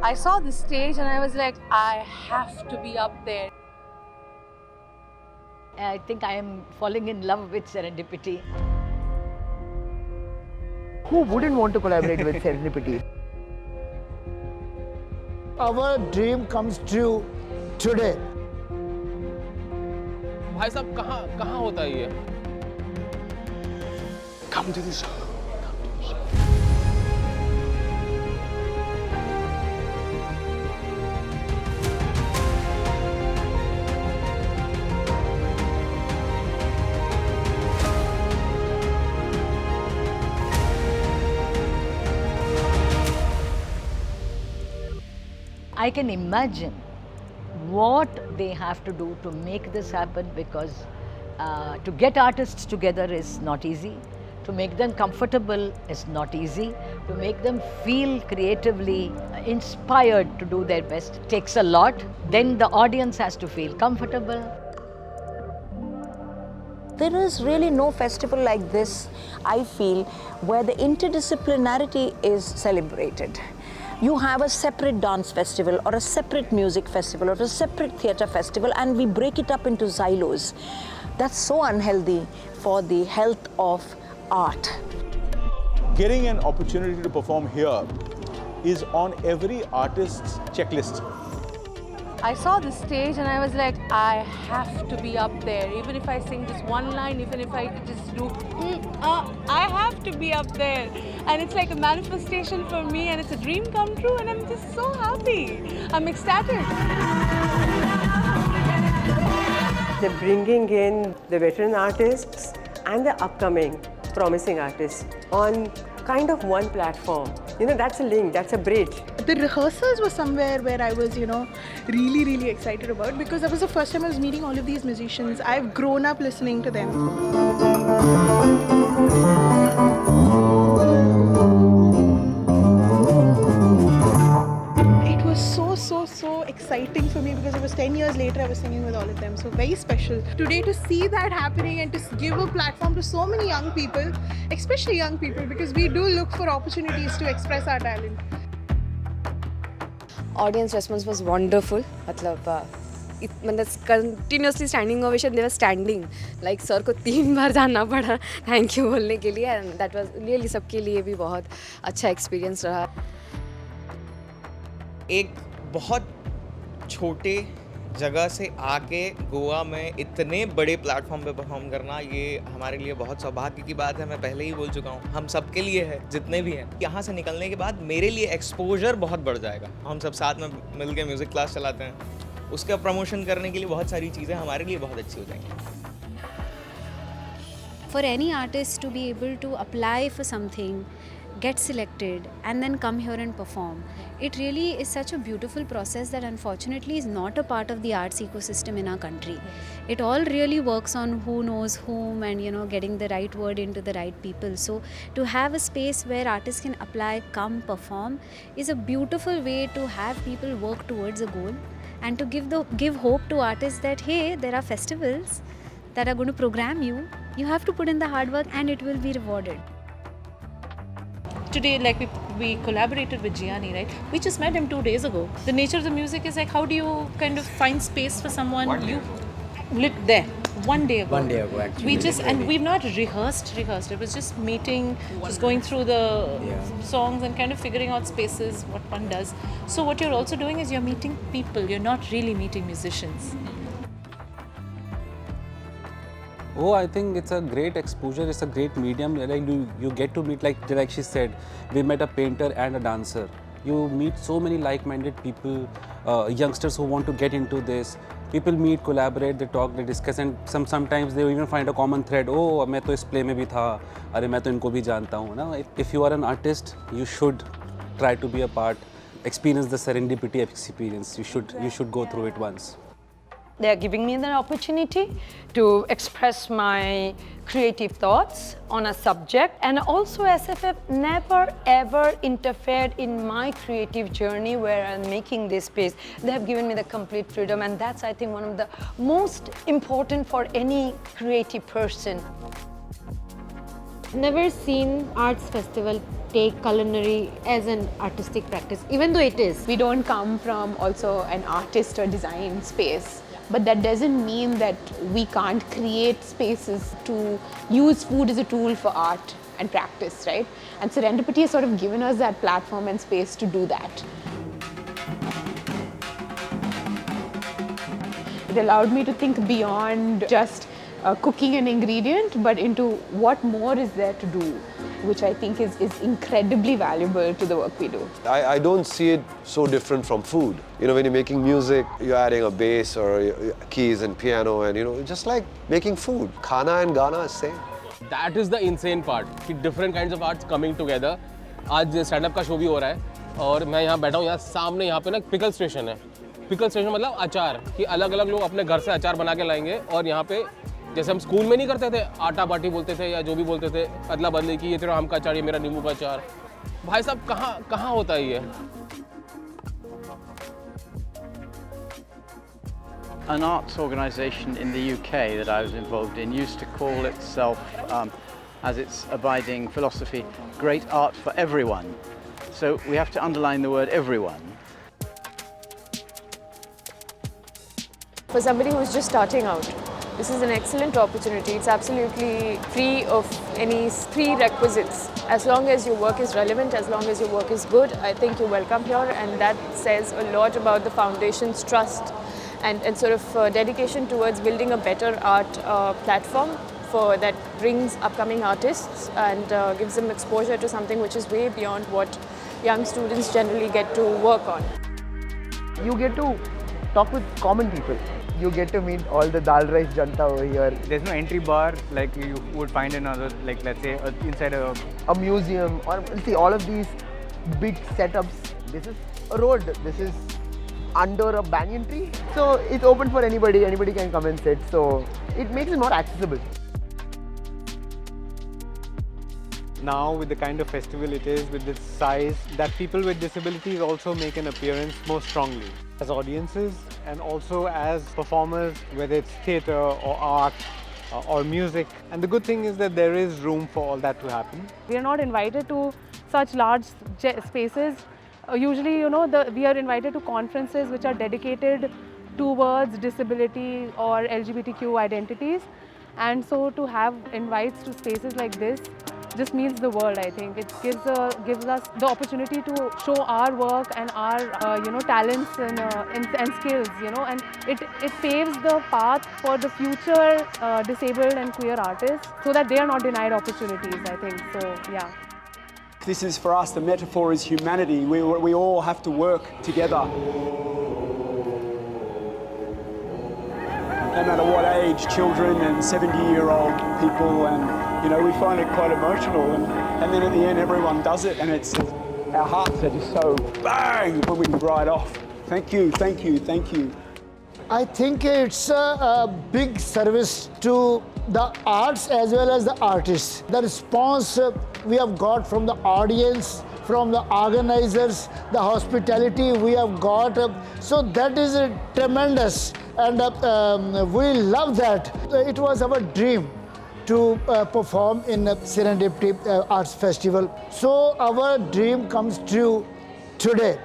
I saw the stage and I was like, I have to be up there. I think I am falling in love with Serendipity. Who wouldn't want to collaborate with Serendipity? Our dream comes true today. भाई साहब कहाँ होता है ये? Come to the show. I can imagine what they have to do to make this happen, because to get artists together is not easy. To make them comfortable is not easy. To make them feel creatively inspired to do their best takes a lot. Then the audience has to feel comfortable. There is really no festival like this, I feel, where the interdisciplinarity is celebrated. You have a separate dance festival or a separate music festival or a separate theatre festival, and we break it up into silos. That's so unhealthy for the health of art. Getting an opportunity to perform here is on every artist's checklist. I saw the stage and I was like, I have to be up there. Even if I sing just one line, even if I just do, I have to be up there. And it's like a manifestation for me, and it's a dream come true, and I'm just so happy. I'm ecstatic. They're bringing in the veteran artists and the upcoming promising artists on kind of one platform. You know, that's a link, that's a bridge. The rehearsals were somewhere where I was, really excited about, because that was the first time I was meeting all of these musicians. I've grown up listening to them. It was so exciting for me, because it was 10 years later I was singing with all of them. So very special. Today, to see that happening and to give a platform to so many young people, especially young people, because we do look for opportunities to express our talent. Audience response was wonderful. Continuously standing ovation, they were standing. Like sir को 3 बार जाना पड़ा thank you बोलने के लिए, and that was really सबके लिए भी बहुत अच्छा experience रहा. एक बहुत छोटे जगह से आके गोवा में इतने बड़े प्लेटफॉर्म पे परफॉर्म करना, ये हमारे लिए बहुत सौभाग्य की बात है. मैं पहले ही बोल चुका हूँ, हम सबके लिए है, जितने भी हैं. यहाँ से निकलने के बाद मेरे लिए एक्सपोजर बहुत बढ़ जाएगा. हम सब साथ में मिल के म्यूज़िक क्लास चलाते हैं, उसका प्रमोशन करने के लिए बहुत सारी चीज़ें हमारे लिए बहुत अच्छी हो जाएंगी. For any artist to be able to apply for something, get selected and then come here and perform, it really is such a beautiful process that unfortunately is not a part of the arts ecosystem in our country. It all really works on who knows whom and getting the right word into the right people. So to have a space where artists can apply, come, perform is a beautiful way to have people work towards a goal, and to give hope to artists that hey, there are festivals that are going to program you. You have to put in the hard work and it will be rewarded. Today, we collaborated with Gianni, right? We just met him 2 days ago. The nature of the music is like, how do you kind of find space for someone? You lit there 1 day ago. 1 day ago, actually. And we've not rehearsed. It was just meeting, just going through the songs and kind of figuring out spaces, what one does. So what you're also doing is you're meeting people. You're not really meeting musicians. Oh, I think it's a great exposure. It's a great medium. Like you get to meet, like she said, we met a painter and a dancer. You meet so many like-minded people, youngsters who want to get into this. People meet, collaborate, they talk, they discuss, and sometimes they even find a common thread. Oh, मैं तो इस play में भी था. अरे मैं तो इनको भी जानता हूँ ना. If you are an artist, you should try to be a part. Experience the serendipity experience. You should go through it once. They are giving me the opportunity to express my creative thoughts on a subject, and also SFF never ever interfered in my creative journey where I'm making this space. They have given me the complete freedom, and that's, I think, one of the most important for any creative person. Never seen arts festival take culinary as an artistic practice, even though it is. We don't come from also an artist or design space, but that doesn't mean that we can't create spaces to use food as a tool for art and practice, right? And Serendipity has sort of given us that platform and space to do that. It allowed me to think beyond just cooking an ingredient, but into what more is there to do, which I think is incredibly valuable to the work we do. I don't see it so different from food. You know, when you're making music, you're adding a bass or keys and piano, and you know, just like making food. Khana and Gana is same. That is the insane part, कि different kinds of arts coming together. आज stand-up का show भी हो रहा है और मैं यहाँ बैठा हूँ, यहाँ सामने यहाँ पे ना पिकल स्टेशन है. पिकल स्टेशन मतलब अचार, कि अलग-अलग लोग अपने घर से अचार बना के लाएंगे और यहाँ पे जैसे हम स्कूल में नहीं करते थे, आटा बाटी बोलते थे या जो भी बोलते थे, अदला बदली की ये तेरा आम का अचार, ये मेरा नींबू का अचार. भाई साहब कहाँ होता है ये? An arts organisation in the UK that I was involved in used to call itself, as its abiding philosophy, great art for everyone. So we have to underline the word everyone. For somebody who's just starting out, this is an excellent opportunity. It's absolutely free of any prerequisites. As long as your work is relevant, as long as your work is good, I think you're welcome here, and that says a lot about the foundation's trust and sort of dedication towards building a better art platform that brings upcoming artists and gives them exposure to something which is way beyond what young students generally get to work on. You get to talk with common people. You get to meet all the dal rice janta over here. There's no entry bar like you would find in other, like let's say inside a museum, or see all of these big setups. This is a road. This is under a banyan tree. So it's open for anybody. Anybody can come and sit. So it makes it more accessible. now with the kind of festival it is, with its size, that people with disabilities also make an appearance more strongly as audiences and also as performers, whether it's theatre or art or music. And the good thing is that there is room for all that to happen. We are not invited to such large spaces. Usually, we are invited to conferences which are dedicated towards disability or LGBTQ identities. And so to have invites to spaces like this just means the world, I think. It gives us the opportunity to show our work and our talents and skills, and it paves the path for the future disabled and queer artists so that they are not denied opportunities, I think. So, yeah. This is, for us, the metaphor is humanity. We all have to work together. No matter what age, children and 70-year-old people, and we find it quite emotional. And then at the end, everyone does it, and it's our hearts are just so bang when we ride off. Thank you, thank you, thank you. I think it's a big service to the arts as well as the artists. The response we have got from the audience, from the organizers, the hospitality we have got, so that is tremendous, and we love that. It was our dream to perform in Serendipity Arts Festival. So our dream comes true today.